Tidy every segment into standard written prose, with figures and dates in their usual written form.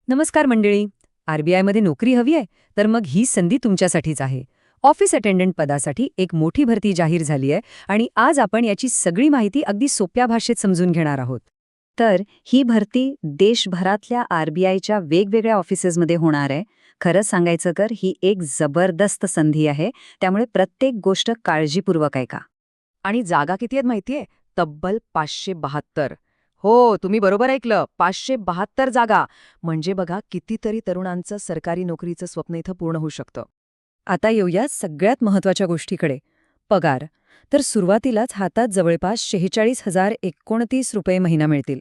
नमस्कार मंडळी. आरबीआयमध्ये नोकरी हवी आहे तर मग ही संधी तुमच्यासाठीच आहे. ऑफिस अटेंडंट पदासाठी एक मोठी भरती जाहीर झाली आहे आणि आज आपण याची सगळी माहिती अगदी सोप्या भाषेत समजून घेणार आहोत. तर ही भरती देशभरातल्या आरबीआयच्या वेगवेगळ्या ऑफिसेसमध्ये होणार आहे. खरं सांगायचं तर ही एक जबरदस्त संधी आहे, त्यामुळे प्रत्येक गोष्ट काळजीपूर्वक ऐका. आणि जागा किती आहेत माहितीये? तब्बल 572. हो, तुम्ही बरोबर ऐकलं, 572 जागा. म्हणजे बघा, कितीतरी तरुणांचं सरकारी नोकरीचं स्वप्न इथं पूर्ण होऊ शकतं. आता येऊया सगळ्यात महत्त्वाच्या गोष्टीकडे, पगार. तर सुरुवातीलाच हातात जवळपास 46,029 रुपये महिना मिळतील.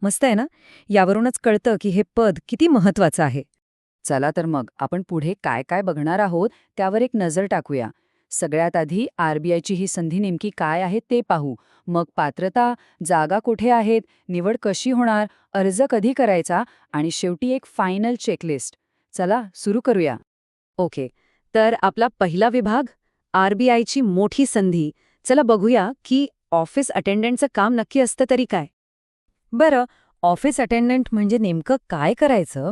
मस्त आहे ना? यावरूनच कळतं की हे पद किती महत्त्वाचं आहे. चला तर मग आपण पुढे काय काय बघणार आहोत त्यावर एक नजर टाकूया. सगळ्यात आधी आरबीआयची ही संधी नेमकी काय आहे ते पाहू. मग पात्रता, जागा कुठे आहेत, निवड कशी होणार, अर्ज कधी करायचा आणि शेवटी एक फायनल चेकलिस्ट. चला सुरू करूया. ओके, तर आपला पहिला विभाग, आरबीआयची मोठी संधी. चला बघूया की ऑफिस अटेंडंटचं काम नक्की असतं तरी काय. बरं, ऑफिस अटेंडंट म्हणजे नेमकं काय करायचं?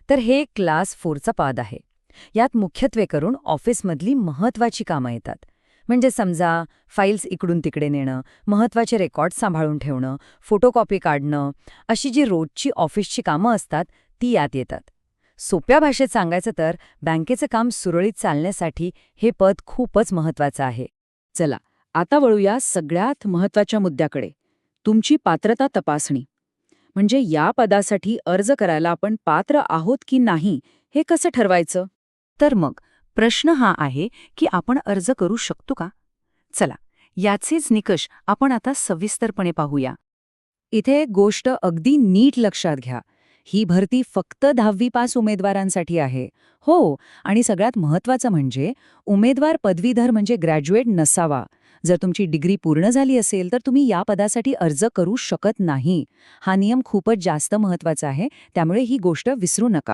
तर हे क्लास 4चा पद आहे. यात मुख्यत्वे करून ऑफिसमधली महत्त्वाची कामं येतात. म्हणजे समजा फाईल्स इकडून तिकडे नेणं, महत्त्वाचे रेकॉर्ड सांभाळून ठेवणं, फोटोकॉपी काढणं, अशी जी रोजची ऑफिसची कामं असतात ती यात येतात. सोप्या भाषेत सांगायचं तर बँकेचं काम सुरळीत चालण्यासाठी हे पद खूपच महत्त्वाचं आहे. चला आता वळूया सगळ्यात महत्त्वाच्या मुद्द्याकडे, तुमची पात्रता तपासणी. म्हणजे या पदासाठी अर्ज करायला आपण पात्र आहोत की नाही हे कसं ठरवायचं? तर मग प्रश्न हा आहे की आपण अर्ज करू शकतो का? चला, याचेच निकष आपण आता सविस्तरपणे पाहूया. इथे एक गोष्ट अगदी नीट लक्षात घ्या. ही भरती फक्त 10वी पास उमेदवारांसाठी आहे. हो, आणि सगळ्यात महत्त्वाचं म्हणजे उमेदवार पदवीधर म्हणजे ग्रॅज्युएट नसावा. जर तुमची डिग्री पूर्ण झाली असेल तर तुम्ही या पदासाठी अर्ज करू शकत नाही. हा नियम खूपच जास्त महत्त्वाचा आहे, त्यामुळे ही गोष्ट विसरू नका.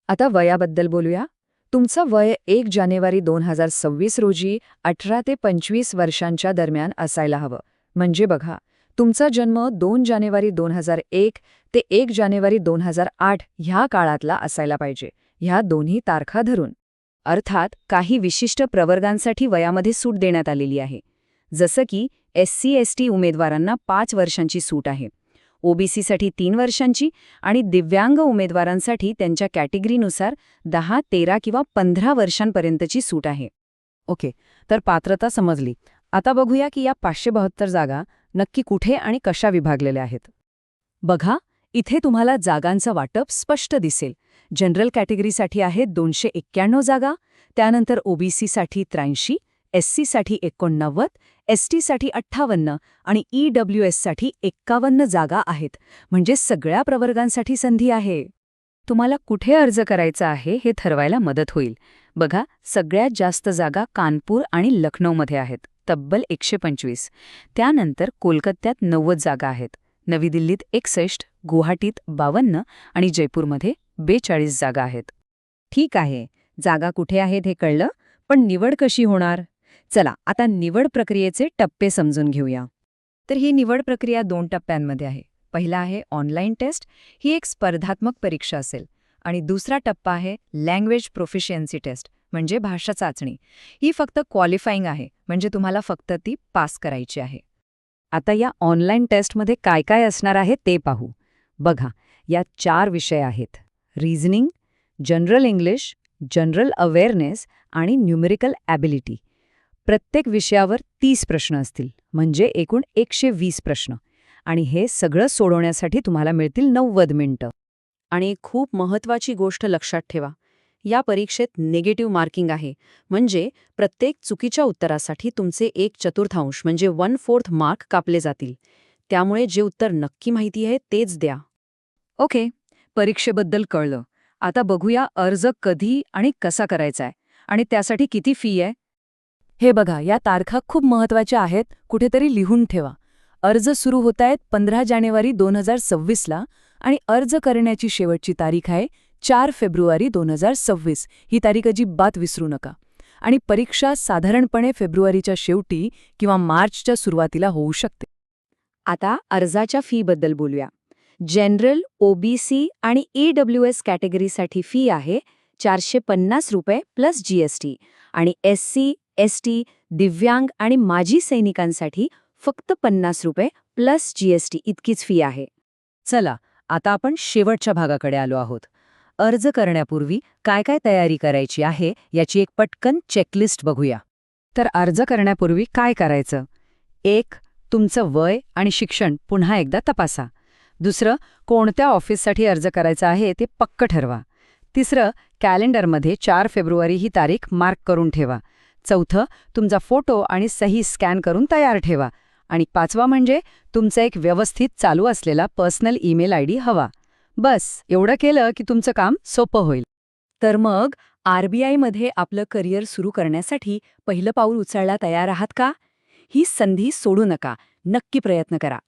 आता वयाबद्दल बोलूया. तुमचं वय 1 जानेवारी 2026 रोजी 18 ते 25 वर्षांच्या दरम्यान असायला हवं. म्हणजे बघा, तुमचा जन्म 2 जानेवारी 2001 ते 1 जानेवारी 2008 ह्या काळातला असायला पाहिजे. ह्या दोन्ही तारखा धरून. अर्थात काही विशिष्ट प्रवर्गांसाठी वयामध्ये सूट देण्यात आलेली आहे. जसं की SC/ST उमेदवारांना 5 वर्षांची सूट आहे, ओबीसीसाठी 3 वर्षांची आणि दिव्यांग उमेदवारांसाठी त्यांच्या कॅटेगरीनुसार 10, 13 किंवा 15 वर्षांपर्यंतची सूट आहे. ओके, तर पात्रता समजली. आता बघूया की या 572 जागा नक्की कुठे आणि कशा विभागलेल्या आहेत. बघा, इथे तुम्हाला जागांचं वाटप स्पष्ट दिसेल. जनरल कॅटेगरीसाठी आहेत 291 जागा, त्यानंतर ओबीसीसाठी 83, SC साठी 89, ST साठी 58 आणि EWS साठी 51 जागा आहेत. म्हणजे सगळ्या प्रवर्गांसाठी संधी आहे. तुम्हाला कुठे अर्ज करायचा आहे हे ठरवायला मदत होईल. बघा, सगळ्यात जास्त जागा कानपूर आणि लखनौमध्ये आहेत, तब्बल 125. त्यानंतर कोलकात्यात 90 जागा आहेत, नवी दिल्लीत 61, गुवाहाटीत 52 आणि जयपूरमध्ये 42 जागा आहेत. ठीक आहे, जागा कुठे आहेत हे कळलं, पण निवड कशी होणार? चला आता निवड प्रक्रियेचे टप्पे समजून घेऊया. तर ही निवड प्रक्रिया 2 टप्प्यांमध्ये आहे. पहिला आहे ऑनलाईन टेस्ट. ही एक स्पर्धात्मक परीक्षा असेल. आणि दुसरा टप्पा आहे लँग्वेज प्रोफिशियन्सी टेस्ट, म्हणजे भाषा चाचणी. ही फक्त क्वालिफाईंग आहे, म्हणजे तुम्हाला फक्त ती पास करायची आहे. आता या ऑनलाईन टेस्टमध्ये काय काय असणार आहे ते पाहू. बघा, यात 4 विषय आहेत: reasoning, general English, general awareness आणि न्यूमेरिकल ॲबिलिटी. प्रत्येक विषयावर 30 प्रश्न असतील, म्हणजे एकूण 120 प्रश्न. आणि हे सगळं सोडवण्यासाठी तुम्हाला मिळतील 90 मिनिटं. आणि खूप महत्त्वाची गोष्ट लक्षात ठेवा, या परीक्षेत निगेटिव्ह मार्किंग आहे. म्हणजे प्रत्येक चुकीच्या उत्तरासाठी तुमचे 1/4 म्हणजे 1/4 मार्क कापले जातील. त्यामुळे जे उत्तर नक्की माहिती आहे तेच द्या. ओके, परीक्षेबद्दल कळलं. आता बघूया अर्ज कधी आणि कसा करायचा आहे आणि त्यासाठी किती फी आहे. हे बघा, या तारखा खूप महत्त्वाच्या आहेत, कुठेतरी लिहून ठेवा. अर्ज सुरू होत आहेत 15 जानेवारी 2026ला आणि अर्ज करण्याची शेवटची तारीख आहे 4 फेब्रुवारी 2026. ही तारीख अजिबात विसरू नका. आणि परीक्षा साधारणपणे फेब्रुवारीच्या शेवटी किंवा मार्चच्या सुरुवातीला होऊ शकते. आता अर्जाच्या फीबद्दल बोलूया. जनरल, ओबीसी आणि EWS कॅटेगरीसाठी फी आहे 450 रुपये प्लस GST आणि SC, ST, दिव्यांग आणि माजी सैनिकांसाठी फक्त 50 रुपये प्लस GST इतकीच फी आहे. चला, आता आपण शेवटच्या भागाकडे आलो आहोत. अर्ज करण्यापूर्वी काय काय तयारी करायची आहे याची एक पटकन चेकलिस्ट बघूया. तर अर्ज करण्यापूर्वी काय करायचं? 1. तुमचं वय आणि शिक्षण पुन्हा एकदा तपासा. 2. कोणत्या ऑफिससाठी अर्ज करायचा आहे ते पक्क ठरवा. 3. कॅलेंडरमध्ये 4 फेब्रुवारी ही तारीख मार्क करून ठेवा. 4. तुमचा फोटो आणि सही स्कॅन करून तयार ठेवा. आणि 5 म्हणजे तुमचा एक व्यवस्थित चालू असलेला पर्सनल ईमेल ID हवा. बस, एवढं केलं की तुमचं काम सोपं होईल. तर मग RBIमध्ये आपलं करिअर सुरू करण्यासाठी पहिलं पाऊल उचलला तयार आहात का? ही संधी सोडू नका. नक्की प्रयत्न करा.